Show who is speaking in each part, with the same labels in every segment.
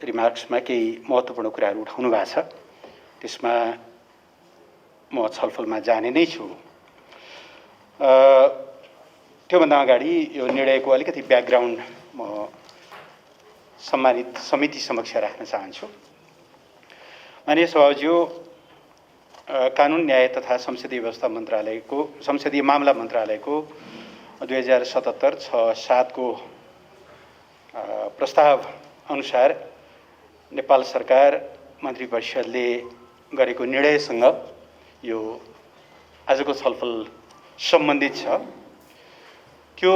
Speaker 1: रिमार्क्समा केही महत्त्वपूर्ण कुराहरू उठाउनु भएको छ, त्यसमा म छलफलमा जाने नै छु। त्योभन्दा अगाडि यो निर्णयको अलिकति ब्याकग्राउन्ड म सम्मानित समिति समक्ष राख्न चाहन्छु। माननीय सभाज्यू, कानुन न्याय तथा संसदीय व्यवस्था मन्त्रालयको संसदीय मामला मन्त्रालयको 2077-6-7 को प्रस्ताव अनुसार नेपाल सरकार मन्त्री परिषदले गरेको निर्णयसँग यो आजको छलफल सम्बन्धित छ। त्यो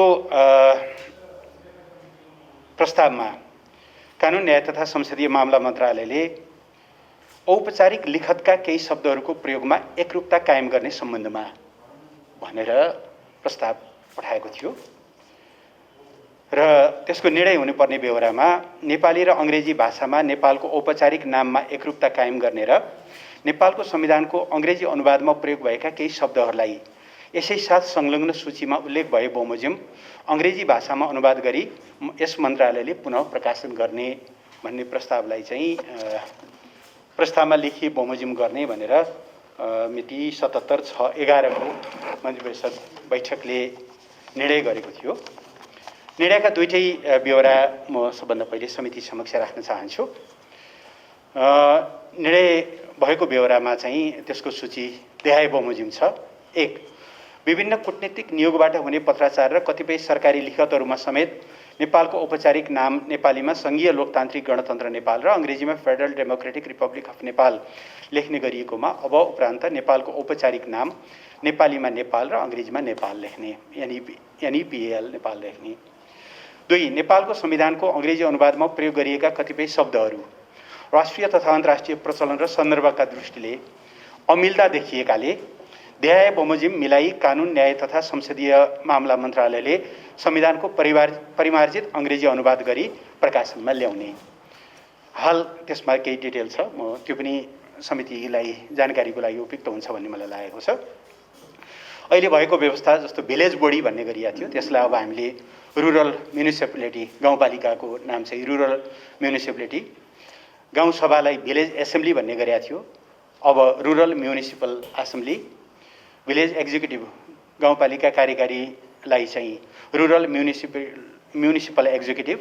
Speaker 1: प्रस्तावमा कानुन न्याय तथा संसदीय मामला मन्त्रालयले औपचारिक लिखतका केही शब्दहरूको प्रयोगमा एकरूपता कायम गर्ने सम्बन्धमा भनेर प्रस्ताव पठाएको थियो र त्यसको निर्णय हुनुपर्ने बेहोरामा नेपाली र अङ्ग्रेजी भाषामा नेपालको औपचारिक नाममा एकरूपता कायम गर्ने र नेपालको संविधानको अङ्ग्रेजी अनुवादमा प्रयोग भएका केही शब्दहरूलाई यसै साथ संलग्न सूचीमा उल्लेख भए बमोजिम अङ्ग्रेजी भाषामा अनुवाद गरी यस मन्त्रालयले पुनः प्रकाशन गर्ने भन्ने प्रस्तावलाई चाहिँ प्रस्तावमा लेखी बमोजिम गर्ने भनेर मिति 77-6-11 को मन्त्री परिषद बैठकले निर्णय गरेको थियो। निर्णयका दुईटै ब्यौरा म सबभन्दा पहिले समिति समक्ष राख्न चाहन्छु। निर्णय भएको ब्यौरामा चाहिँ त्यसको सूची देखाए बमोजिम छ। 1. विभिन्न कूटनीतिक नियोगबाट हुने पत्राचार र कतिपय सरकारी लिखतहरूमा समेत नेपालको औपचारिक नाम नेपालीमा सङ्घीय लोकतान्त्रिक गणतन्त्र नेपाल र अङ्ग्रेजीमा federal democratic republic of Nepal लेख्ने गरिएकोमा अब उपरान्त नेपालको औपचारिक नाम नेपालीमा नेपाल र अङ्ग्रेजीमा नेपाल लेख्ने NEPAL नेपाल लेख्ने। 2. नेपालको संविधानको अङ्ग्रेजी अनुवादमा प्रयोग गरिएका कतिपय शब्दहरू राष्ट्रिय तथा अन्तर्राष्ट्रिय प्रचलन र सन्दर्भका दृष्टिले अमिल्दा देखिएकाले देहाय बमोजिम मिलाई कानुन न्याय तथा संसदीय मामला मन्त्रालयले संविधानको परिमार्जित अङ्ग्रेजी अनुवाद गरी प्रकाशनमा ल्याउने। हाल त्यसमा केही डिटेल छ, म त्यो पनि समितिलाई जानकारीको लागि उपयुक्त हुन्छ भन्ने मलाई लागेको छ। अहिले भएको व्यवस्था जस्तो भिलेज बोडी भन्ने गरिएको थियो, त्यसलाई अब हामीले रुरल म्युनिसिपालिटी, गाउँपालिकाको नाम चाहिँ रुरल म्युनिसिपालिटी, गाउँसभालाई भिलेज एसेम्ब्ली भन्ने गरेको थियो, अब rural municipal assembly, village executive गाउँपालिका कार्यकारीलाई चाहिँ रुरल म्युनिसिपल एक्जिक्युटिभ,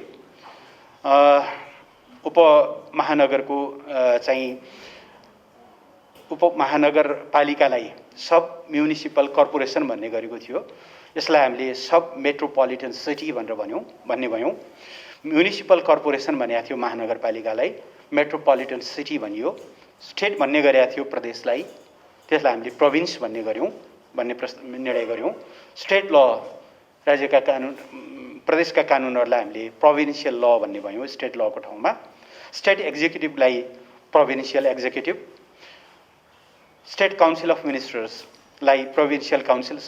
Speaker 1: उपमहानगरको चाहिँ उपमहानगरपालिकालाई सब म्युनिसिपल कर्पोरेसन भन्ने गरेको थियो। यसलाई हामीले सब मेट्रोपोलिटन सिटी भनेर भन्ने भयौँ। म्युनिसिपल कर्पोरेसन भनेको थियो महानगरपालिकालाई, मेट्रोपोलिटन सिटी भनियो। स्टेट भन्ने गरेको थियो प्रदेशलाई, त्यसलाई हामीले प्रोभिन्स भन्ने गऱ्यौँ, भन्ने निर्णय गऱ्यौँ। स्टेट ल राज्यका कानुन, प्रदेशका कानुनहरूलाई हामीले प्रोभिन्सियल ल भन्ने भयौँ स्टेट लको ठाउँमा। स्टेट एक्जिक्युटिभलाई provincial executive, state council of मिनिस्टर्सलाई provincial council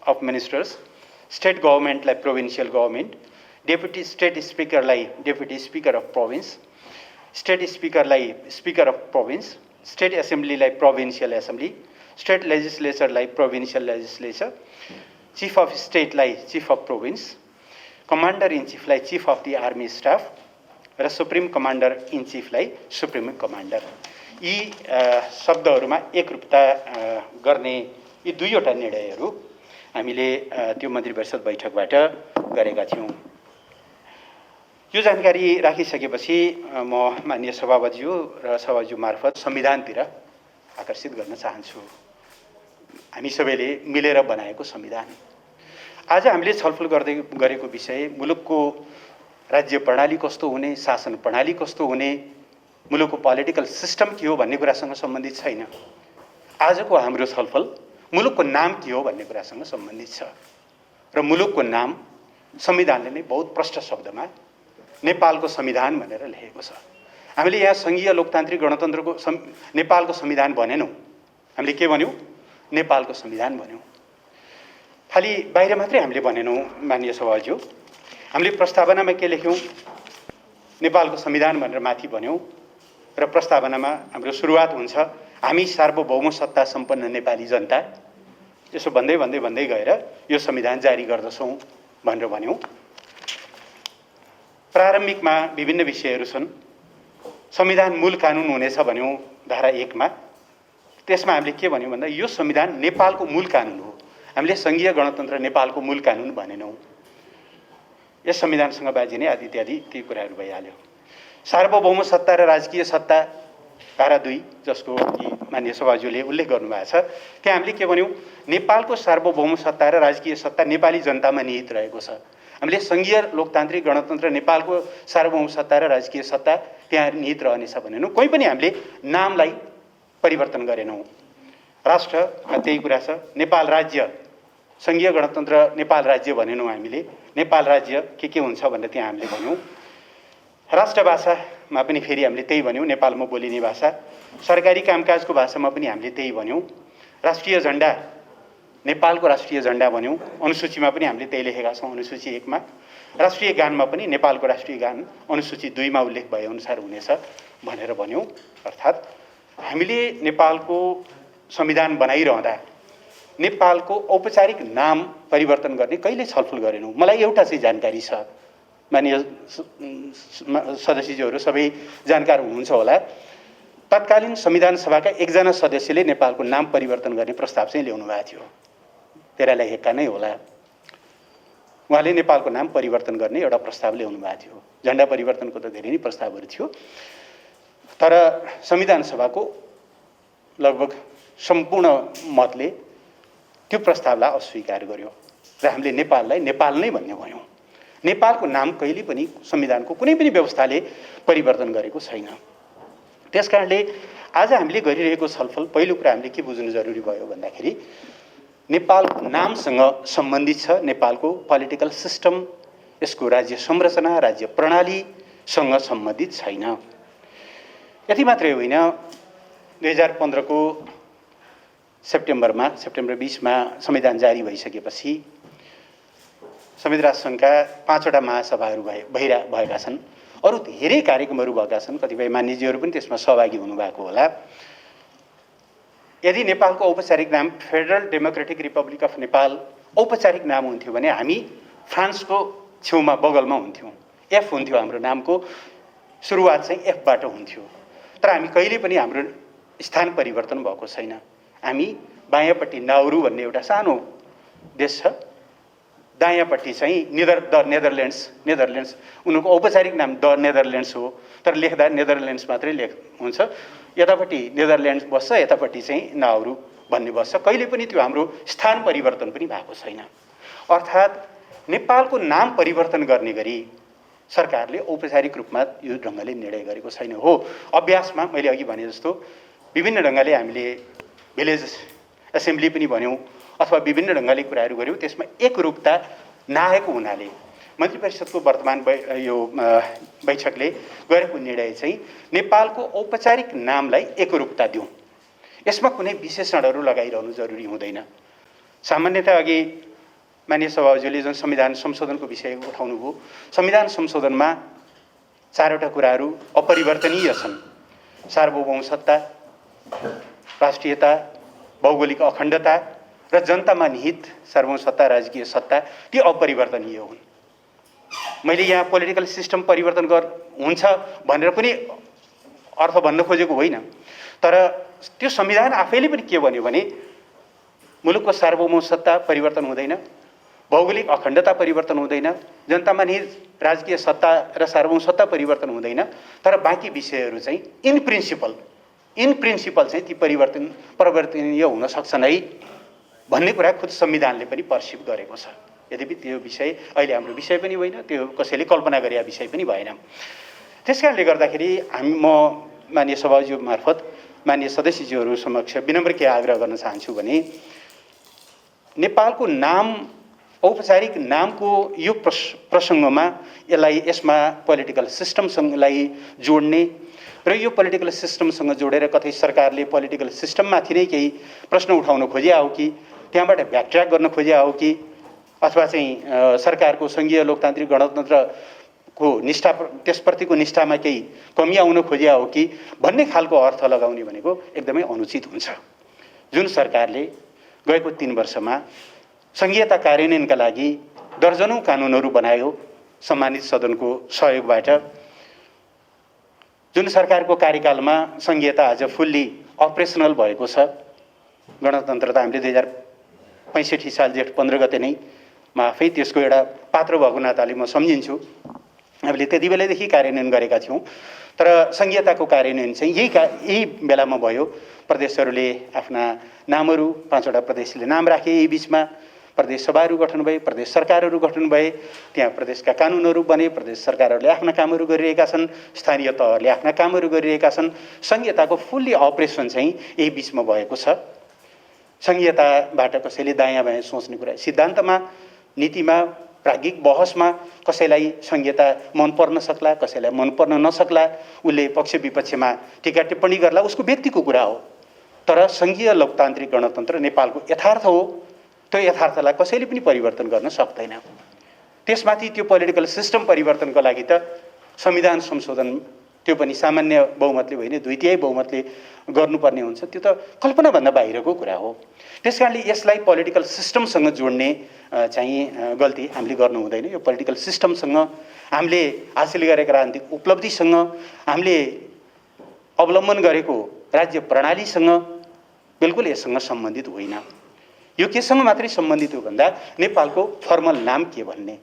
Speaker 1: of ministers, state गभर्मेन्टलाई प्रोभिन्सियल गभर्मेन्ट, डेपुटी स्टेट स्पिकरलाई deputy speaker of province, state स्पिकरलाई स्पिकर अफ प्रोभिन्स, स्टेट एसेम्ब्लीलाई प्रोभिन्सियल एसेम्ब्ली, स्टेट लेजिस्लेचरलाई प्रोभिन्सियल लेजिस्लेचर, चिफ अफ स्टेटलाई chief of province, commander in चिफलाई chief of the army staff र supreme commander in चिफलाई supreme commander. यी शब्दहरूमा एकरूपता गर्ने यी दुईवटा निर्णयहरू हामीले त्यो मन्त्री परिषद बैठकबाट गरेका थियौँ। यो जानकारी राखिसकेपछि म माननीय सभापतिज्यू र सभाज्यू मार्फत संविधानतिर आकर्षित गर्न चाहन्छु। हामी सबैले मिलेर बनाएको संविधान। आज हामीले छलफल गरेको विषय मुलुकको राज्य प्रणाली कस्तो हुने, शासन प्रणाली कस्तो हुने, मुलुकको पोलिटिकल सिस्टम के हो भन्ने कुरासँग सम्बन्धित छैन। आजको हाम्रो छलफल मुलुकको नाम के हो भन्ने कुरासँग सम्बन्धित छ र मुलुकको नाम संविधानले नै बहुत प्रष्ट शब्दमा नेपालको संविधान भनेर लेखेको छ। हामीले यहाँ सङ्घीय लोकतान्त्रिक गणतन्त्रको नेपालको संविधान भनेनौँ, हामीले के भन्यौँ? नेपालको संविधान भन्यौँ। खालि बाहिर मात्रै हामीले भनेनौँ माननीय सभाज्यू, हामीले प्रस्तावनामा के लेख्यौँ? नेपालको संविधान भनेर माथि भन्यौँ र प्रस्तावनामा हाम्रो सुरुवात हुन्छ हामी सार्वभौम सत्ता सम्पन्न नेपाली जनता, यसो भन्दै भन्दै भन्दै गएर यो संविधान जारी गर्दछौँ भनेर भन्यौँ। प्रारम्भिकमा विभिन्न विषयहरू छन्, संविधान मूल कानुन हुनेछ भन्यौँ धारा 1 मा। त्यसमा हामीले के भन्यौँ भन्दा यो संविधान नेपालको मूल कानुन हो। हामीले संघीय गणतन्त्र नेपालको मूल कानुन भनेनौँ। यस संविधानसँग बाजिने आदि इत्यादि ती कुराहरू भइहाल्यो। सार्वभौम सत्ता र राजकीय सत्ता धारा 2 जसको माननीय सभाज्यूले उल्लेख गर्नुभएको छ, त्यहाँ हामीले के भन्यौँ, नेपालको सार्वभौम सत्ता र राजकीय सत्ता नेपाली जनतामा निहित रहेको छ। हामीले संघीय लोकतान्त्रिक गणतन्त्र नेपालको सार्वभौम सत्ता र राजकीय सत्ता त्यहाँ निहित रहनेछ भनेनौँ। कोही पनि हामीले नामलाई परिवर्तन गरेनौँ। राष्ट्रमा त्यही कुरा छ। नेपाल राज्य, संघीय गणतन्त्र नेपाल राज्य भनेनौँ हामीले। नेपाल राज्य के हुन्छ भनेर त्यहाँ हामीले भन्यौँ। राष्ट्रभाषामा पनि फेरि हामीले त्यही भन्यौँ, नेपालमा बोलिने भाषा। सरकारी कामकाजको भाषामा पनि हामीले त्यही भन्यौँ। राष्ट्रिय झण्डा नेपालको राष्ट्रिय झण्डा भन्यौँ। अनुसूचीमा पनि हामीले त्यही लेखेका छौँ, अनुसूची 1 मा। राष्ट्रिय गानमा पनि नेपालको राष्ट्रिय गान अनुसूची 2 मा उल्लेख भएअनुसार हुनेछ भनेर भन्यौँ। अर्थात् हामीले नेपालको संविधान बनाइरहँदा नेपालको औपचारिक नाम परिवर्तन गर्ने कहिले छलफल गरेनौँ। मलाई एउटा चाहिँ जानकारी छ, माननीय सदस्यज्यूहरू सबै जानकार हुनुहुन्छ होला, तत्कालीन संविधान सभाका एकजना सदस्यले नेपालको नाम परिवर्तन गर्ने प्रस्ताव चाहिँ ल्याउनु भएको थियो। तेरालाई हेक्का नै होला। उहाँले नेपालको नाम परिवर्तन गर्ने एउटा प्रस्ताव ल्याउनु भएको थियो। झण्डा परिवर्तनको त धेरै नै प्रस्तावहरू थियो, तर संविधान सभाको लगभग सम्पूर्ण मतले त्यो प्रस्तावलाई अस्वीकार गर्यो र हामीले नेपाललाई नेपाल नै भन्ने भन्यौँ। नेपालको नाम कहिले पनि संविधानको कुनै पनि व्यवस्थाले परिवर्तन गरेको छैन। त्यसकारणले आज हामीले गरिरहेको छलफल पहिलो कुरा हामीले के बुझ्नु जरुरी भयो भन्दाखेरि नेपालको नामसँग सम्बन्धित छ नेपालको पोलिटिकल सिस्टम, यसको राज्य संरचना, राज्य प्रणालीसँग सम्बन्धित छैन। यति मात्रै होइन, 2015 को सेप्टेम्बर 20 मा संविधान जारी भइसकेपछि संविधान सङ्घका 5 वटा महासभाहरू भएका छन्। अरू धेरै कार्यक्रमहरू भएका छन्। कतिपय मान्यज्यूहरू पनि त्यसमा सहभागी हुनुभएको होला। यदि नेपालको औपचारिक नाम federal democratic republic of Nepal औपचारिक नाम हुन्थ्यो भने हामी फ्रान्सको छेउमा बगलमा हुन्थ्यौँ। एफ हुन्थ्यो हाम्रो नामको, सुरुवात चाहिँ एफबाट हुन्थ्यो। तर हामी कहिले पनि हाम्रो स्थान परिवर्तन भएको छैन। हामी बायाँपट्टि नाउरू भन्ने एउटा सानो देश छ, दायाँपट्टि चाहिँ नेदरल्यान्ड्स, उनीहरूको औपचारिक नाम द नेदरल्यान्ड्स हो, तर लेख्दा नेदरल्यान्ड्स मात्रै हुन्छ। यतापट्टि नेदरल्यान्ड्स बस्छ, यतापट्टि चाहिँ नाउरू भन्ने बस्छ। कहिले पनि त्यो हाम्रो स्थान परिवर्तन पनि भएको छैन। अर्थात् नेपालको नाम परिवर्तन गर्ने गरी सरकारले औपचारिक रूपमा यो ढङ्गले निर्णय गरेको छैन। हो, अभ्यासमा मैले अघि भने जस्तो विभिन्न ढङ्गले हामीले भिलेज एसेम्ब्ली पनि भन्यौँ अथवा विभिन्न ढङ्गले कुराहरू गऱ्यौँ। त्यसमा एकरूपता नआएको हुनाले मन्त्री परिषदको वर्तमान बैठकले गरेको निर्णय चाहिँ नेपालको औपचारिक नामलाई एकरूपता दिउँ। यसमा कुनै विशेषणहरू लगाइरहनु जरुरी हुँदैन। सामान्यतः अघि माननीय सभाज्यूले जुन संविधान संशोधनको विषय उठाउनु भयो, संविधान संशोधनमा 4 वटा कुराहरू अपरिवर्तनीय छन्। सार्वभौम सत्ता, राष्ट्रियता, भौगोलिक अखण्डता र जनतामा निहित सार्वभौम सत्ता, राजकीय सत्ता, ती अपरिवर्तनीय हुन्। मैले यहाँ पोलिटिकल सिस्टम परिवर्तन हुन्छ भनेर पनि अर्थ भन्न खोजेको होइन, तर त्यो संविधान आफैले पनि के भन्यो भने मुलुकको सार्वभौम सत्ता परिवर्तन हुँदैन, भौगोलिक अखण्डता परिवर्तन हुँदैन, जनतामा निहित राजकीय सत्ता र सार्वभौम सत्ता परिवर्तन हुँदैन, तर बाँकी विषयहरू चाहिँ इन प्रिन्सिपल चाहिँ ती परिवर्तनीय हुन सक्छन् है भन्ने कुरा खुद संविधानले पनि पर्सिभ गरेको छ। यद्यपि त्यो विषय अहिले हाम्रो विषय पनि होइन, त्यो कसैले कल्पना गरेका विषय पनि भएन। त्यसकारणले गर्दाखेरि म माननीय सभाज्यू मार्फत माननीय सदस्यज्यूहरू समक्ष विनम्र के आग्रह गर्न चाहन्छु भने नेपालको नाम, औपचारिक नामको यो प्रसङ्गमा यसमा पोलिटिकल सिस्टमसँगलाई जोड्ने र यो पोलिटिकल सिस्टमसँग जोडेर कतै सरकारले पोलिटिकल सिस्टममाथि नै केही प्रश्न उठाउन खोजे हो कि त्यहाँबाट ब्याकट्र्याक गर्न खोजे हो कि अथवा चाहिँ सरकारको संघीय लोकतान्त्रिक गणतन्त्रको निष्ठा, त्यसप्रतिको निष्ठामा केही कमी आउन खोजे हो कि भन्ने खालको अर्थ लगाउने भनेको एकदमै अनुचित हुन्छ। जुन सरकारले गएको 3 वर्षमा संघीयता कार्यान्वयनका लागि दर्जनौं कानुनहरू बनायो सम्मानित सदनको सहयोगबाट, जुन सरकारको कार्यकालमा संघीयता आज फुल्ली अपरेसनल भएको छ। गणतन्त्र त हामीले 2065 साल जेठ 15 गते नै म आफै त्यसको एउटा पात्र भएको नाताले म सम्झिन्छु। हामीले त्यति बेलादेखि कार्यान्वयन गरेका थियौँ। तर संघीयताको कार्यान्वयन चाहिँ यही बेलामा भयो। प्रदेशहरूले आफ्ना नामहरू 5वटा प्रदेशले नाम राखे, यही बिचमा प्रदेश सभाहरू गठन भए, प्रदेश सरकारहरू गठन भए, त्यहाँ प्रदेशका कानुनहरू बने, प्रदेश सरकारहरूले आफ्ना कामहरू गरिरहेका छन्, स्थानीय तहहरूले आफ्ना कामहरू गरिरहेका छन्। संघीयताको फुल्ली अपरेसन चाहिँ यही बिचमा भएको छ। संघीयताबाट कसैले दायाँ बायाँ सोच्ने कुरा, सिद्धान्तमा, नीतिमा, प्राज्ञिक बहसमा कसैलाई संघीयता मन पर्न सक्ला, कसैलाई मन पर्न नसक्ला, उसले पक्ष विपक्षमा टीका टिप्पणी गर्ला, उसको व्यक्तिको कुरा हो। तर संघीय लोकतान्त्रिक गणतन्त्र नेपालको यथार्थ हो। त्यो यथार्थलाई कसैले पनि परिवर्तन गर्न सक्दैन। त्यसमाथि त्यो पोलिटिकल सिस्टम परिवर्तनको लागि त संविधान संशोधन, त्यो पनि सामान्य बहुमतले होइन, 2/3 बहुमतले गर्नुपर्ने हुन्छ। त्यो त कल्पनाभन्दा बाहिरको कुरा हो। त्यसकारणले यसलाई पोलिटिकल सिस्टमसँग जोड्ने चाहिँ गल्ती हामीले गर्नु हुँदैन। यो पोलिटिकल सिस्टमसँग, हामीले हासिल गरेका राजनीतिक उपलब्धिसँग, हामीले अवलम्बन गरेको राज्य प्रणालीसँग बिल्कुल यससँग सम्बन्धित होइन। यो केसँग मात्रै सम्बन्धित हो भन्दा नेपालको फर्मल नाम के भन्ने।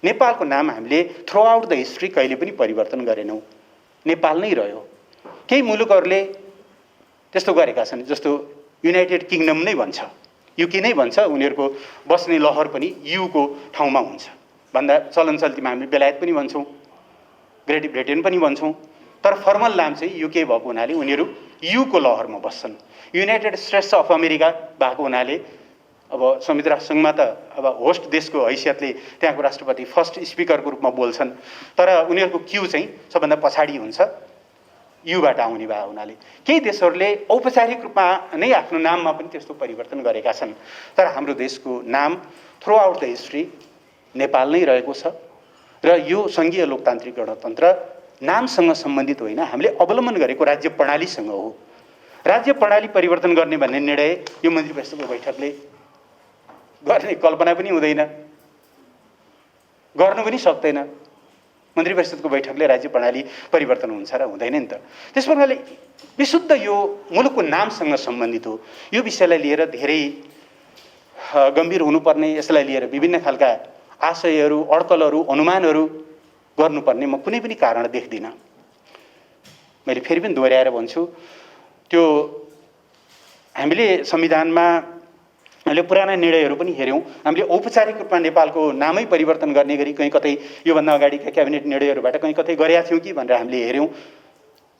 Speaker 1: नेपालको नाम हामीले थ्रु आउट द हिस्ट्री कहिले पनि परिवर्तन गरेनौँ। नेपाल नै रह्यो। केही मुलुकहरूले त्यस्तो गरेका छन्, जस्तो युनाइटेड किङडम नै भन्छ, युके नै भन्छ, उनीहरूको बस्ने लहर पनि युको ठाउँमा हुन्छ भन्दा चलन चल्तीमा हामी बेलायत पनि भन्छौँ, ग्रेट ब्रिटेन पनि भन्छौँ। तर फर्मल नाम चाहिँ युके भएको हुनाले उनीहरू युको लहरमा बस्छन्। युनाइटेड स्टेट्स अफ अमेरिका भएको हुनाले अब संयुक्त राष्ट्रसङ्घमा त अब होस्ट देशको हैसियतले त्यहाँको राष्ट्रपति फर्स्ट स्पिकरको रूपमा बोल्छन्, तर उनीहरूको क्यू चाहिँ सबभन्दा पछाडि हुन्छ युबाट आउने भए हुनाले। केही देशहरूले औपचारिक रूपमा नै आफ्नो नाममा पनि त्यस्तो परिवर्तन गरेका छन्। तर हाम्रो देशको नाम through out the history Nepal नै रहेको छ। र यो संघीय लोकतान्त्रिक गणतन्त्र नामसँग सम्बन्धित होइन, हामीले अवलम्बन गरेको राज्य प्रणालीसँग हो। राज्य प्रणाली परिवर्तन गर्ने भन्ने निर्णय यो मन्त्री परिषदको बैठकले गर्ने कल्पना पनि हुँदैन, गर्नु पनि सक्दैन। मन्त्री परिषदको बैठकले राज्य प्रणाली परिवर्तन हुन्छ र हुँदैन नि त। त्यस प्रकारले विशुद्ध यो मुलुकको नामसँग सम्बन्धित हो। यो विषयलाई लिएर धेरै गम्भीर हुनुपर्ने, यसलाई लिएर विभिन्न खालका आशयहरू, अड्कलहरू, अनुमानहरू गर्नुपर्ने म कुनै पनि कारण देख्दिनँ। मैले फेरि पनि दोहोऱ्याएर भन्छु, त्यो हामीले संविधानमा हामीले पुराना निर्णयहरू पनि हेऱ्यौँ। हामीले औपचारिक रूपमा नेपालको नामै परिवर्तन गर्ने गरी कहीँ कतै योभन्दा अगाडिका क्याबिनेट निर्णयहरूबाट कहीँ कतै गरेका थियौँ कि भनेर हामीले हेऱ्यौँ।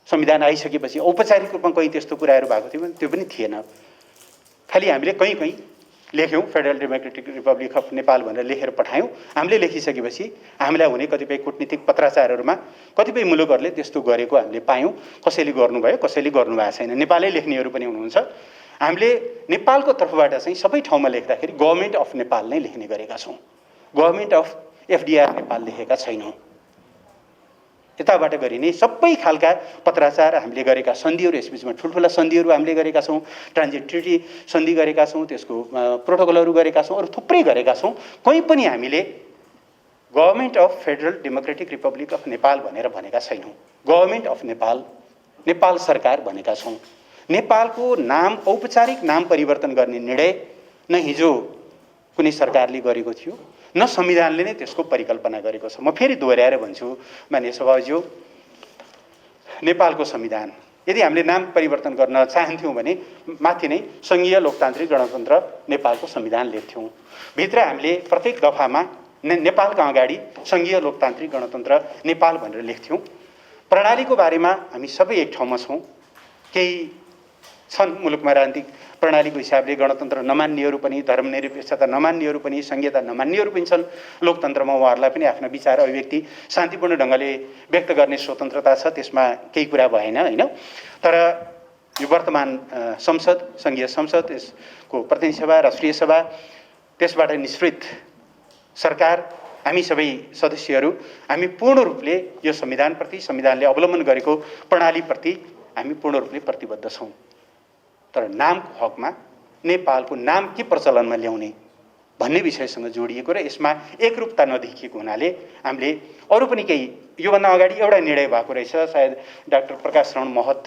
Speaker 1: संविधान आइसकेपछि औपचारिक रूपमा कहीँ त्यस्तो कुराहरू भएको थियो भने त्यो पनि थिएन। खालि हामीले कहीँ कहीँ लेख्यौँ, federal democratic republic of Nepal भनेर लेखेर पठायौँ। हामीले लेखिसकेपछि हामीलाई हुने कतिपय कूटनीतिक पत्राचारहरूमा कतिपय मुलुकहरूले त्यस्तो गरेको हामीले पायौँ। कसैले गर्नुभयो, कसैले गर्नुभएको छैन। नेपालै लेख्नेहरू पनि हुनुहुन्छ। हामीले नेपालको तर्फबाट चाहिँ सबै ठाउँमा लेख्दाखेरि गभर्मेन्ट अफ नेपाल नै लेख्ने गरेका छौँ। गभर्मेन्ट अफ एफडिआर नेपाल लेखेका छैनौँ। यताबाट गरिने सबै खालका पत्राचार हामीले गरेका सन्धिहरू, यसबिचमा ठुल्ठुला सन्धिहरू हामीले गरेका छौँ, ट्रान्जिट ट्रिटी सन्धि गरेका छौँ, त्यसको प्रोटोकलहरू गरेका छौँ, अरू थुप्रै गरेका छौँ। कहीँ पनि हामीले government of federal democratic republic of Nepal भनेर भनेका छैनौँ। गभर्मेन्ट अफ नेपाल, नेपाल सरकार भनेका छौँ। नेपालको नाम, औपचारिक नाम परिवर्तन गर्ने निर्णय न हिजो कुनै सरकारले गरेको थियो, न संविधानले नै त्यसको परिकल्पना गरेको छ। म फेरि दोहोऱ्याएर भन्छु माननीय सभाज्यू, नेपालको संविधान यदि हामीले नाम परिवर्तन गर्न चाहन्थ्यौँ भने माथि नै संघीय लोकतान्त्रिक गणतन्त्र नेपालको संविधान लेख्थ्यौँ। भित्र हामीले प्रत्येक दफामा नेपालका अगाडि संघीय लोकतान्त्रिक गणतन्त्र नेपाल भनेर लेख्थ्यौँ। प्रणालीको बारेमा हामी सबै एक ठाउँमा छौँ। केही छन् मुलुकमा राजनीतिक प्रणालीको हिसाबले गणतन्त्र नमान्नेहरू पनि, धर्मनिरपेक्षता नमान्नेहरू पनि, संघीयता नमान्नेहरू पनि छन्। लोकतन्त्रमा उहाँहरूलाई पनि आफ्ना विचार अभिव्यक्ति शान्तिपूर्ण ढङ्गले व्यक्त गर्ने स्वतन्त्रता छ, त्यसमा केही कुरा भएन होइन। तर यो वर्तमान संसद, सङ्घीय संसद, यसको प्रतिनिधि सभा, राष्ट्रिय सभा, त्यसबाट निश्चित सरकार, हामी सबै सदस्यहरू, हामी पूर्ण रूपले यो संविधानप्रति, संविधानले अवलम्बन गरेको प्रणालीप्रति हामी पूर्ण रूपले प्रतिबद्ध छौँ। तर नामको हकमा नेपालको नाम के प्रचलनमा ल्याउने भन्ने विषयसँग जोडिएको र यसमा एकरूपता नदेखिएको हुनाले हामीले अरू पनि केही योभन्दा अगाडि एउटा निर्णय भएको रहेछ, सायद डाक्टर प्रकाश शरण महत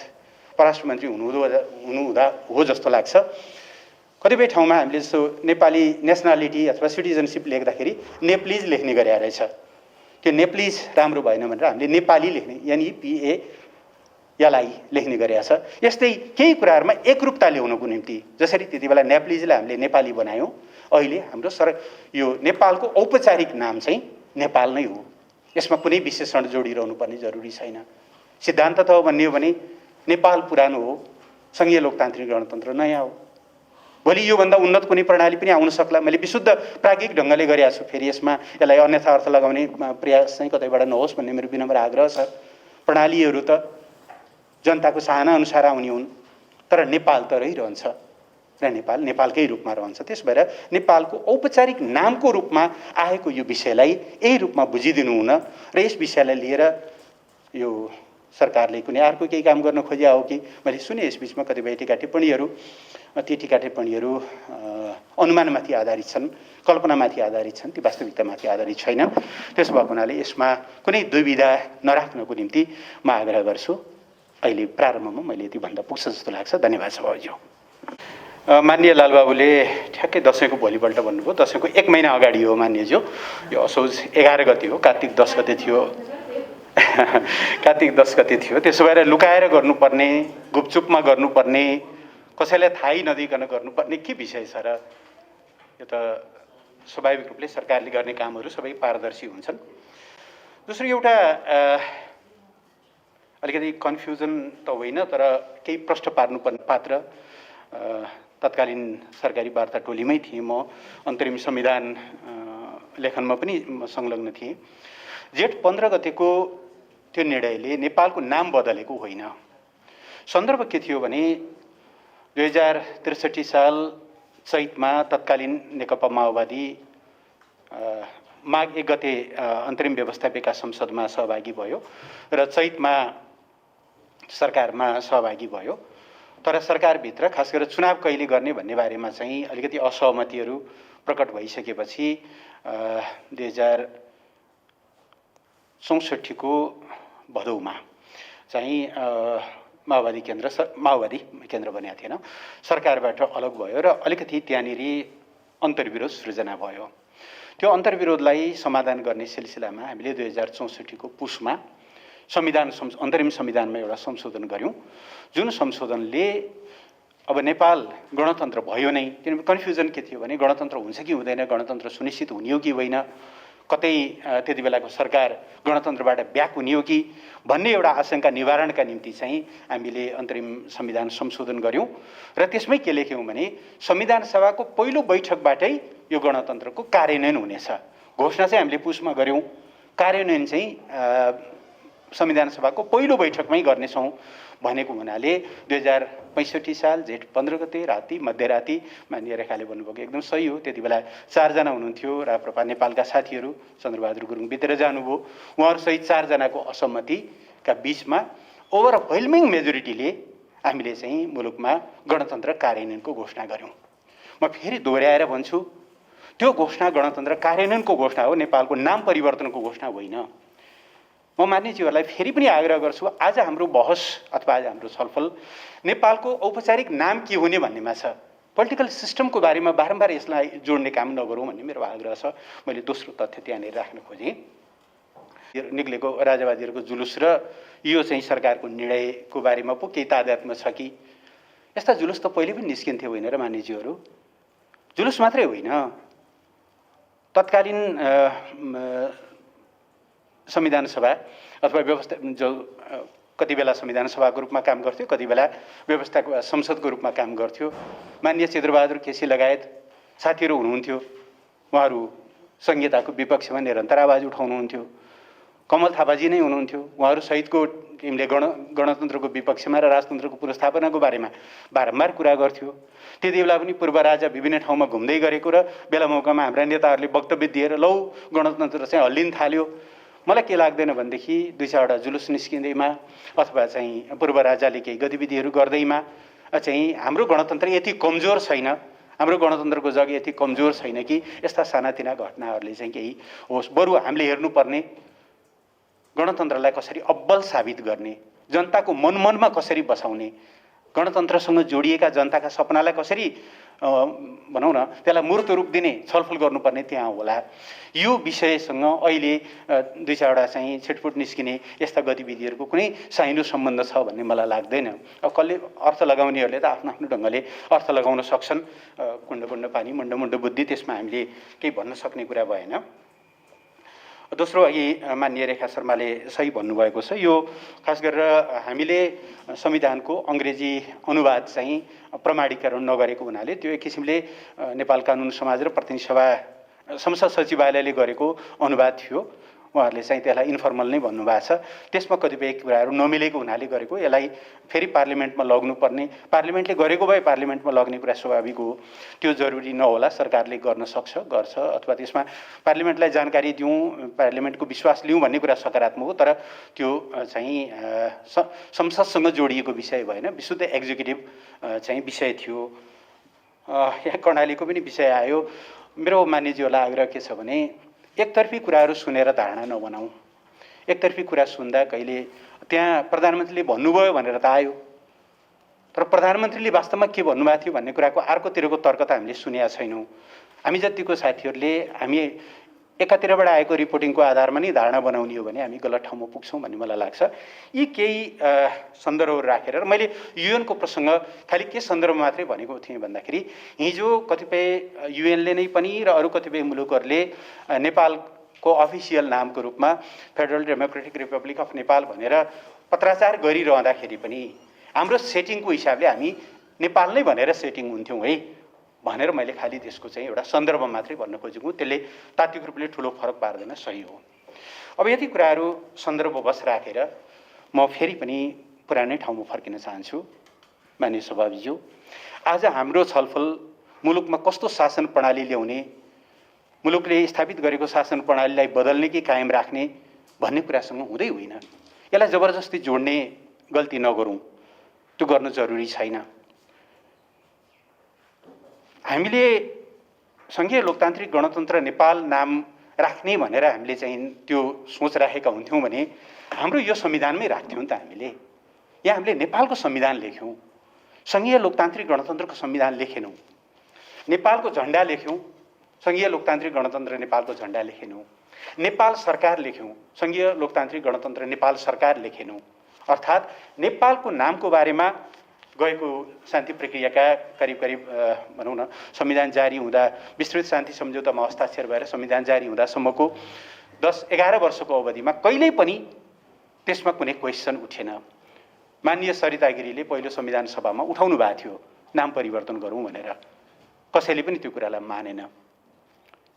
Speaker 1: परराष्ट्र मन्त्री हुनुहुँदा हो जस्तो लाग्छ। कतिपय ठाउँमा हामीले जस्तो नेपाली नेसनालिटी अथवा सिटिजनसिप लेख्दाखेरि नेप्लिज लेख्ने गरे रहेछ। त्यो नेप्लिज राम्रो भएन भनेर हामीले नेपाली लेख्ने NEPALI लेख्ने गरेका छ। यस्तै केही कुराहरूमा एकरूपता ल्याउनको निम्ति जसरी त्यति बेला नेप्लिजलाई हामीले नेपाली बनायौँ, अहिले हाम्रो यो नेपालको औपचारिक नाम चाहिँ नेपाल नै हो। यसमा कुनै विशेषण जोडिरहनु पर्ने जरुरी छैन। सिद्धान्त त हो भन्ने हो भने नेपाल पुरानो हो, सङ्घीय लोकतान्त्रिक गणतन्त्र नयाँ हो। भोलि योभन्दा उन्नत कुनै प्रणाली पनि आउन सक्ला। मैले विशुद्ध प्राज्ञिक ढङ्गले गरेको छु। फेरि यसमा यसलाई अन्यथा अर्थ लगाउने प्रयास चाहिँ कतैबाट नहोस् भन्ने मेरो विनम्र आग्रह छ। प्रणालीहरू त जनताको चाहना अनुसार आउने हुन्, तर नेपाल त रहिरहन्छ र नेपाल नेपालकै रूपमा रहन्छ। त्यस भएर नेपालको औपचारिक नामको रूपमा आएको यो विषयलाई यही रूपमा बुझिदिनु हुन र यस विषयलाई लिएर यो सरकारले कुनै अर्को केही काम गर्न खोजिया हो कि मैले सुने यस बिचमा कतिपय टीका टिप्पणीहरू। ती टीका टिप्पणीहरू अनुमानमाथि आधारित छन्, कल्पनामाथि आधारित छन्, ती वास्तविकतामाथि आधारित छैन। त्यसो भएको हुनाले यसमा कुनै दुविधा नराख्नको निम्ति म आग्रह गर्छु। अहिले प्रारम्भमा मैले यति भन्दा पुग्छ जस्तो लाग्छ। धन्यवाद सभाज्यू। माननीय लालबाबुले ठ्याक्कै दसैँको भोलिपल्ट भन्नुभयो। दसैँको 1 महिना अगाडि हो मान्यज्यू। यो असोज 11 गते हो, कार्तिक 10 गते थियो। कार्तिक 10 गते थियो। त्यसो भएर लुकाएर गर्नुपर्ने, गुपचुपमा गर्नुपर्ने, कसैलाई थाहै नदिकन गर्नुपर्ने के विषय छ र? यो त स्वाभाविक रूपले सरकारले गर्ने कामहरू सबै पारदर्शी हुन्छन्। दोस्रो एउटा अलिकति कन्फ्युजन त होइन, तर केही प्रश्न पार्नुपर्ने पात्र तत्कालीन सरकारी वार्ता टोलीमै थिएँ म। अन्तरिम संविधान लेखनमा पनि म संलग्न थिएँ। जेठ 15 गतेको त्यो निर्णयले नेपालको नाम बदलेको होइन। सन्दर्भ के थियो भने 2063 साल चैतमा तत्कालीन नेकपा माओवादी माघ 1 गते अन्तरिम व्यवस्थापिका संसदमा सहभागी भयो र चैतमा सरकारमा सहभागी भयो। तर सरकारभित्र खास गरेर चुनाव कहिले गर्ने भन्ने बारेमा चाहिँ अलिकति असहमतिहरू प्रकट भइसकेपछि 2064 को भदौमा चाहिँ माओवादी केन्द्र बनेको थिएन, सरकारबाट अलग भयो र अलिकति त्यहाँनिर अन्तर्विरोध सृजना भयो। त्यो अन्तर्विरोधलाई समाधान गर्ने सिलसिलामा हामीले 2064 को पुसमा अन्तरिम संविधानमा एउटा संशोधन गऱ्यौँ, जुन संशोधनले अब नेपाल गणतन्त्र भयो नै। किनभने कन्फ्युजन के थियो भने गणतन्त्र हुन्छ कि हुँदैन, गणतन्त्र सुनिश्चित हुने हो कि होइन, कतै त्यति बेलाको सरकार गणतन्त्रबाट ब्याक हुने हो कि भन्ने एउटा आशंका निवारणका निम्ति चाहिँ हामीले अन्तरिम संविधान संशोधन गऱ्यौँ र त्यसमै के लेख्यौँ भने संविधान सभाको पहिलो बैठकबाटै यो गणतन्त्रको कार्यान्वयन हुनेछ। घोषणा चाहिँ हामीले पुसमा गऱ्यौँ, कार्यान्वयन चाहिँ संविधान सभाको पहिलो बैठकमै गर्नेछौँ भनेको हुनाले 2065 साल जेठ 15 गते राति मध्यराति माननीय रेखाले भन्नुभएको एकदम सही हो। त्यति बेला 4 जना हुनुहुन्थ्यो, राप्रपा नेपालका साथीहरू, चन्द्रबहादुर गुरुङ बितेर जानुभयो। उहाँहरूसहित 4 जनाको असहमतिका बिचमा ओभरवेल्मिङ मेजोरिटीले हामीले चाहिँ मुलुकमा गणतन्त्र कार्यान्वयनको घोषणा गऱ्यौँ। म फेरि दोहोऱ्याएर भन्छु, त्यो घोषणा गणतन्त्र कार्यान्वयनको घोषणा हो, नेपालको नाम परिवर्तनको घोषणा होइन। म मान्यज्यूहरूलाई फेरि पनि आग्रह गर्छु, आज हाम्रो बहस अथवा आज हाम्रो छलफल नेपालको औपचारिक नाम के हुने भन्नेमा छ। पोलिटिकल सिस्टमको बारेमा बारम्बार यसलाई जोड्ने काम नगरौँ भन्ने मेरो आग्रह छ। मैले दोस्रो तथ्य त्यहाँनिर राख्न खोजेँ। निक्लेको राजावादीहरूको जुलुस र यो चाहिँ सरकारको निर्णयको बारेमा पो केही तादात्म्य छ कि? यस्ता जुलुस त पहिले पनि निस्किन्थ्यो होइन र मान्यज्यूहरू? जुलुस मात्रै होइन, तत्कालीन संविधान सभा अथवा व्यवस्था जो कति बेला संविधान सभाको रूपमा काम गर्थ्यो, कति बेला व्यवस्था संसदको रूपमा काम गर्थ्यो। माननीय चिद्रबहादुर केसी लगायत साथीहरू हुनुहुन्थ्यो, उहाँहरू संहिताको विपक्षमा निरन्तर आवाज उठाउनुहुन्थ्यो। कमल थापाजी नै हुनुहुन्थ्यो, उहाँहरू सहितको टिमले गणतन्त्रको विपक्षमा र राजतन्त्रको पुनर्स्थापनाको बारेमा बारम्बार कुरा गर्थ्यो। त्यति बेला पनि पूर्व राजा विभिन्न ठाउँमा घुम्दै गरेको र बेला मौकामा हाम्रा नेताहरूले वक्तव्य दिएर लौ गणतन्त्र चाहिँ हल्लिन थाल्यो। मलाई के लाग्दैन भनेदेखि 2-4वटा जुलुस निस्किँदैमा अथवा चाहिँ पूर्व राजाले केही गतिविधिहरू गर्दैमा चाहिँ हाम्रो गणतन्त्र यति कमजोर छैन, हाम्रो गणतन्त्रको जग यति कमजोर छैन कि यस्ता सानातिना घटनाहरूले चाहिँ केही होस्। बरु हामीले हेर्नुपर्ने गणतन्त्रलाई कसरी अब्बल साबित गर्ने, जनताको मनमनमा कसरी बसाउने, गणतन्त्रसँग जोडिएका जनताका सपनालाई कसरी भनौँ न त्यसलाई मूर्त रूप दिने छलफल गर्नुपर्ने त्यहाँ होला। यो विषयसँग अहिले दुई चारवटा चाहिँ छिटफुट निस्किने यस्ता गतिविधिहरूको कुनै साइनो सम्बन्ध छ भन्ने मलाई लाग्दैन। अब कसले अर्थ लगाउनेहरूले त आफ्नो आफ्नो ढङ्गले अर्थ लगाउन सक्छन्। कुण्ड कुण्ड पानी मुण्ड मुण्ड बुद्धि, त्यसमा हामीले केही भन्न सक्ने कुरा भएन। दोस्रो, अघि माननीय रेखा शर्माले सही भन्नुभएको छ, यो खास गरेर हामीले संविधानको अङ्ग्रेजी अनुवाद चाहिँ प्रमाणीकरण नगरेको हुनाले त्यो एक किसिमले नेपाल कानुन समाज र प्रतिनिधि सभा संसद सचिवालयले गरेको अनुवाद थियो। उहाँहरूले चाहिँ त्यसलाई इन्फर्मल नै भन्नुभएको छ। त्यसमा कतिपय कुराहरू नमिलेको हुनाले गरेको, यसलाई फेरि पार्लिमेन्टमा लग्नुपर्ने, पार्लिमेन्टले गरेको भए पार्लिमेन्टमा लग्ने कुरा स्वाभाविक हो। त्यो जरुरी नहोला, सरकारले गर्न सक्छ, गर्छ, अथवा त्यसमा पार्लिमेन्टलाई जानकारी दिउँ, पार्लिमेन्टको विश्वास लिउँ भन्ने कुरा सकारात्मक हो। तर त्यो चाहिँ संसदसँग जोडिएको विषय भएन, विशुद्ध एक्जिक्युटिभ चाहिँ विषय थियो। यहाँ कर्णालीको पनि विषय आयो। मेरो मान्यज्यूहरूलाई आग्रह के छ भने एकतर्फी कुराहरू सुनेर धारणा नबनाऊ। एकतर्फी कुरा सुन्दा कहिले त्यहाँ प्रधानमन्त्रीले भन्नुभयो भनेर त आयो, तर प्रधानमन्त्रीले वास्तवमा के भन्नुभएको थियो भन्ने कुराको अर्कोतिरको तर्क त हामीले सुनेका छैनौँ। हामी जतिको साथीहरूले हामी एकातिरबाट आएको रिपोर्टिङको आधारमा नै धारणा बनाउने हो भने हामी गलत ठाउँमा पुग्छौँ भन्ने मलाई लाग्छ। यी केही सन्दर्भहरू राखेर, र मैले युएनको प्रसङ्ग खालि के सन्दर्भमा मात्रै भनेको थिएँ भन्दाखेरि हिजो कतिपय युएनले नै पनि र अरू कतिपय मुलुकहरूले नेपालको अफिसियल नामको रूपमा federal democratic republic of Nepal भनेर पत्राचार गरिरहँदाखेरि पनि हाम्रो सेटिङको हिसाबले हामी नेपाल नै भनेर सेटिङ हुन्थ्यौँ है भनेर मैले खालि त्यसको चाहिँ एउटा सन्दर्भ मात्रै भन्न खोजेको। त्यसले तात्विक रूपले ठुलो फरक पार्दैन, सही हो। अब यति कुराहरू सन्दर्भवश राखेर म फेरि पनि पुरानै ठाउँमा फर्किन चाहन्छु। माननीय सभापतिज्यू, आज हाम्रो छलफल मुलुकमा कस्तो शासन प्रणाली ल्याउने, मुलुकले स्थापित गरेको शासन प्रणालीलाई बदल्ने कि कायम राख्ने भन्ने कुरासँग हुँदै होइन। यसलाई जबरजस्ती जोड्ने गल्ती नगरौँ, त्यो गर्न जरुरी छैन। हामीले सङ्घीय लोकतान्त्रिक गणतन्त्र नेपाल नाम राख्ने भनेर हामीले चाहिँ त्यो सोच राखेका हुन्थ्यौँ भने हाम्रो यो संविधानमै राख्थ्यौँ त। हामीले यहाँ हामीले नेपालको संविधान लेख्यौँ, सङ्घीय लोकतान्त्रिक गणतन्त्रको संविधान लेखेनौँ। नेपालको झन्डा लेख्यौँ, सङ्घीय लोकतान्त्रिक गणतन्त्र नेपालको झन्डा लेखेनौँ। नेपाल सरकार लेख्यौँ, सङ्घीय लोकतान्त्रिक गणतन्त्र नेपाल सरकार लेखेनौँ। अर्थात् नेपालको नामको बारेमा गएको शान्ति प्रक्रियाका करिब करिब भनौँ न संविधान जारी हुँदा विस्तृत शान्ति सम्झौतामा हस्ताक्षर भएर संविधान जारी हुँदासम्मको 10-11 वर्षको अवधिमा कहिल्यै पनि त्यसमा कुनै क्वेसन उठेन। माननीय सरिता गिरीले पहिलो संविधान सभामा उठाउनु भएको थियो नाम परिवर्तन गरौँ भनेर, कसैले पनि त्यो कुरालाई मानेन।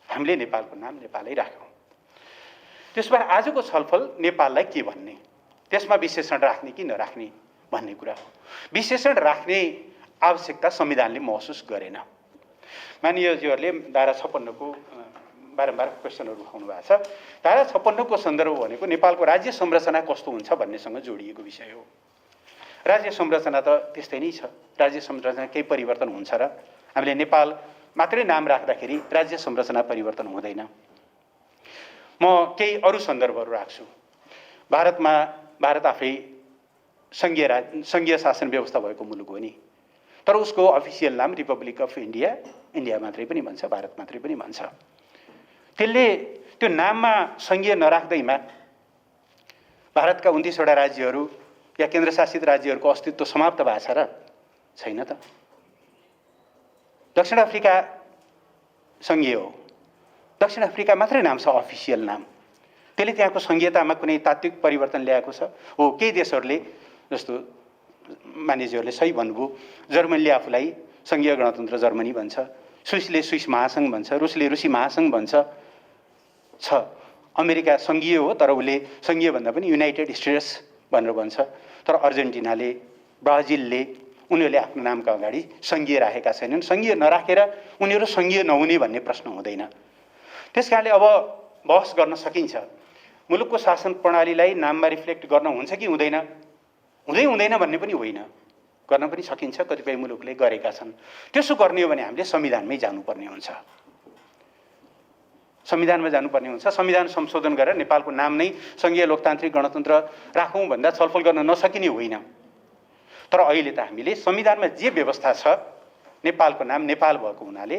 Speaker 1: हामीले नेपालको नाम नेपालै राख्यौँ। त्यसबाट आजको छलफल नेपाललाई के भन्ने, त्यसमा विशेषण राख्ने कि नराख्ने भन्ने कुरा हो। विशेषण राख्ने आवश्यकता संविधानले महसुस गरेन। माननीयज्यूहरूले धारा 56 को बारम्बार क्वेसनहरू उठाउनु भएको छ। धारा 56 को सन्दर्भ भनेको नेपालको राज्य संरचना कस्तो हुन्छ भन्नेसँग जोडिएको विषय हो। राज्य संरचना त त्यस्तै नै छ, राज्य संरचना केही परिवर्तन हुन्छ र? हामीले नेपाल मात्रै नाम राख्दाखेरि राज्य संरचना परिवर्तन हुँदैन। म केही अरू सन्दर्भहरू राख्छु। भारत आफै सङ्घीय शासन व्यवस्था भएको मुलुक हो नि, तर उसको अफिसियल नाम रिपब्लिक अफ इन्डिया, इन्डिया मात्रै पनि भन्छ, भारत मात्रै पनि भन्छ। त्यसले त्यो नाममा सङ्घीय नराख्दैमा भारतका 29वटा राज्यहरू या केन्द्रशासित राज्यहरूको अस्तित्व समाप्त भएको छ र? छैन त। दक्षिण अफ्रिका सङ्घीय हो, दक्षिण अफ्रिका मात्रै नाम छ अफिसियल नाम। त्यसले त्यहाँको सङ्घीयतामा कुनै तात्विक परिवर्तन ल्याएको छ? हो, केही देशहरूले जस्तो मानिसहरूले सही भन्नुभयो, जर्मनीले आफूलाई सङ्घीय गणतन्त्र जर्मनी भन्छ, स्विसले स्विस महासङ्घ भन्छ, रुसले रुसी महासङ्घ भन्छ। अमेरिका सङ्घीय हो तर उसले सङ्घीय भन्दा पनि युनाइटेड स्टेट्स भनेर भन्छ। तर अर्जेन्टिनाले, ब्राजिलले उनीहरूले आफ्नो नामका अगाडि सङ्घीय राखेका छैनन्। सङ्घीय नराखेर उनीहरू सङ्घीय नहुने भन्ने प्रश्न हुँदैन। त्यस कारणले अब बहस गर्न सकिन्छ, मुलुकको शासन प्रणालीलाई नाममा रिफ्लेक्ट गर्न हुन्छ कि हुँदैन, हुँदैन भन्ने पनि होइन। गर्न पनि सकिन्छ, कतिपय मुलुकले गरेका छन्। त्यसो गर्ने हो भने हामीले संविधानमै जानुपर्ने हुन्छ, संविधानमा जानुपर्ने हुन्छ। संविधान संशोधन गरेर नेपालको नाम नै सङ्घीय लोकतान्त्रिक गणतन्त्र राखौँ भन्दा छलफल गर्न नसकिने होइन। तर अहिले त हामीले संविधानमा जे व्यवस्था छ, नेपालको नाम नेपाल भएको हुनाले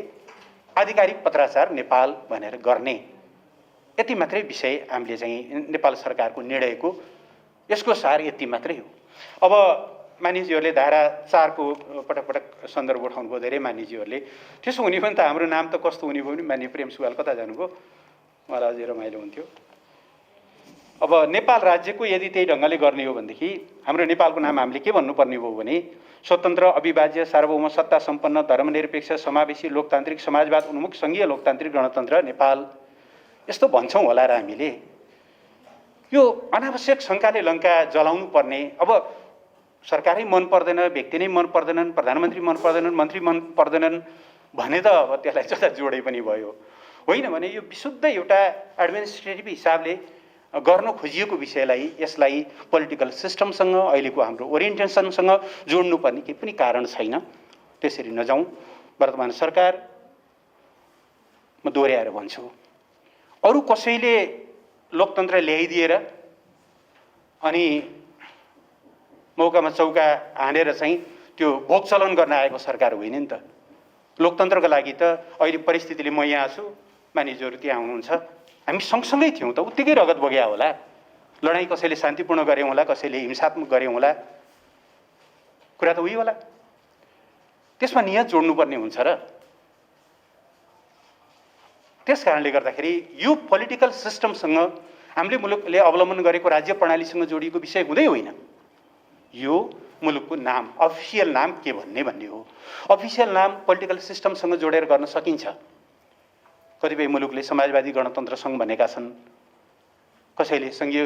Speaker 1: आधिकारिक पत्राचार नेपाल भनेर गर्ने, यति मात्रै विषय हामीले चाहिँ नेपाल सरकारको निर्णयको यसको सार यति मात्रै हो। अब मानिसहरूले धारा 4 को पटक पटक सन्दर्भ उठाउनुभयो धेरै मानिसहरूले। त्यसो हुने पनि त हाम्रो नाम त कस्तो हुने भयो नि, माननीय प्रेम सुवाल कता जानुभयो, मलाई अझै रमाइलो हुन्थ्यो। अब नेपाल राज्यको यदि त्यही ढङ्गले गर्ने हो भनेदेखि हाम्रो नेपालको नाम हामीले के भन्नुपर्ने भयो भने स्वतन्त्र, अविभाज्य, सार्वभौम, सत्ता सम्पन्न, धर्मनिरपेक्ष, समावेशी, लोकतान्त्रिक, समाजवाद उन्मुख सङ्घीय लोकतान्त्रिक गणतन्त्र नेपाल यस्तो भन्छौँ होला र हामीले। यो अनावश्यक शङ्काले लङ्का जलाउनु पर्ने, अब सरकारै मन पर्दैन, व्यक्ति नै मन पर्दैनन्, प्रधानमन्त्री मन पर्दैनन्, मन्त्री मन पर्दैनन् भने त अब त्यसलाई जता जोडे पनि भयो। होइन भने यो विशुद्ध एउटा एडमिनिस्ट्रेटिभ हिसाबले गर्न खोजिएको विषयलाई, यसलाई पोलिटिकल सिस्टमसँग, अहिलेको हाम्रो ओरिएन्टेसनसँग जोड्नुपर्ने केही पनि कारण छैन। त्यसरी नजाउँ। वर्तमान सरकार, म दोहोऱ्याएर भन्छु, अरू कसैले लोकतन्त्र ल्याइदिएर अनि मौकामा चौका हानेर चाहिँ त्यो भोग चलन गर्न आएको सरकार होइन नि त। लोकतन्त्रको लागि त अहिले परिस्थितिले म यहाँ छु, मानिसहरू त्यहाँ हुनुहुन्छ, हामी सँगसँगै थियौँ त, उत्तिकै रगत बग्या होला, लडाइँ कसैले शान्तिपूर्ण गऱ्यौँ होला, कसैले हिंसात्मक गऱ्यौँ होला, कुरा त उही होला। त्यसमा नियत जोड्नुपर्ने हुन्छ र। त्यस कारणले गर्दाखेरि यो पोलिटिकल सिस्टमसँग हामीले मुलुकले अवलम्बन गरेको राज्य प्रणालीसँग जोडिएको विषय हुँदै होइन। यो मुलुकको नाम, अफिसियल नाम के भन्ने हो। अफिसियल नाम पोलिटिकल सिस्टमसँग जोडेर गर्न सकिन्छ। कतिपय मुलुकले समाजवादी गणतन्त्र सङ्घ भनेका छन्, कसैले सङ्घीय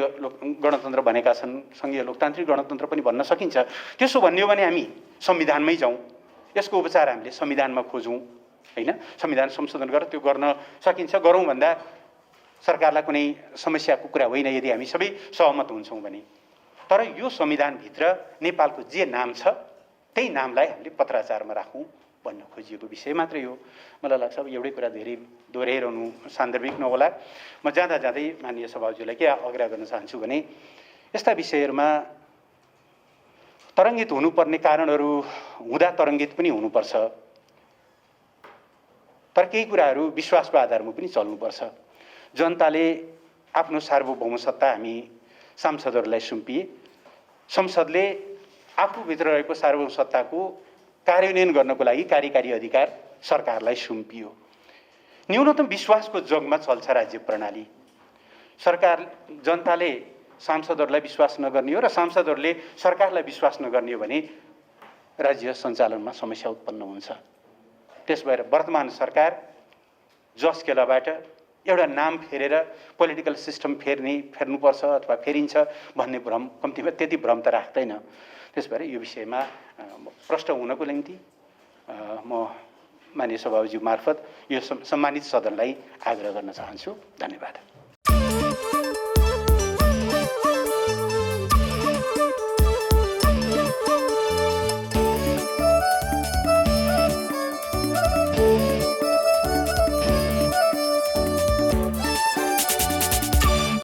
Speaker 1: गणतन्त्र भनेका छन्, सङ्घीय लोकतान्त्रिक गणतन्त्र पनि भन्न सकिन्छ। त्यसो भन्ने हो भने हामी संविधानमै जाउँ, यसको उपचार हामीले संविधानमा खोजौँ, होइन? संविधान संशोधन गरेर त्यो गर्न सकिन्छ, गरौँ भन्दा सरकारलाई कुनै समस्याको कुरा होइन यदि हामी सबै सहमत हुन्छौँ भने। तर यो संविधानभित्र नेपालको जे नाम छ त्यही नामलाई हामीले पत्राचारमा राखौँ भन्न खोजिएको विषय मात्रै हो। मलाई लाग्छ अब एउटै कुरा धेरै दोहोऱ्याइरहनु सान्दर्भिक नहोला। म जाँदा जाँदै माननीय सभाज्यूलाई के आग्रह गर्न चाहन्छु भने यस्ता विषयहरूमा तरङ्गित हुनुपर्ने कारणहरू हुँदा तरङ्गित पनि हुनुपर्छ, तर केही कुराहरू विश्वासको आधारमा पनि चल्नुपर्छ। जनताले आफ्नो सार्वभौम सत्ता हामी सांसदहरूलाई सुम्पिए, संसदले आफूभित्र रहेको सार्वभौम सत्ताको कार्यान्वयन गर्नको लागि कार्यकारी अधिकार सरकारलाई सुम्पियो। न्यूनतम विश्वासको जगमा चल्छ राज्य प्रणाली। सरकार, जनताले सांसदहरूलाई विश्वास नगर्ने हो र सांसदहरूले सरकारलाई विश्वास नगर्ने हो भने राज्य सञ्चालनमा समस्या उत्पन्न हुन्छ। त्यस भएर वर्तमान सरकार जस केलाबाट एउटा नाम फेरेर पोलिटिकल सिस्टम फेर्नुपर्छ अथवा फेरिन्छ भन्ने भ्रम, कम्तीमा त्यति भ्रम त राख्दैन। त्यस भएर यो विषयमा प्रष्ट हुनको निम्ति म माननीय सभाज्यू मार्फत यो सम्मानित सदनलाई आग्रह गर्न चाहन्छु। धन्यवाद।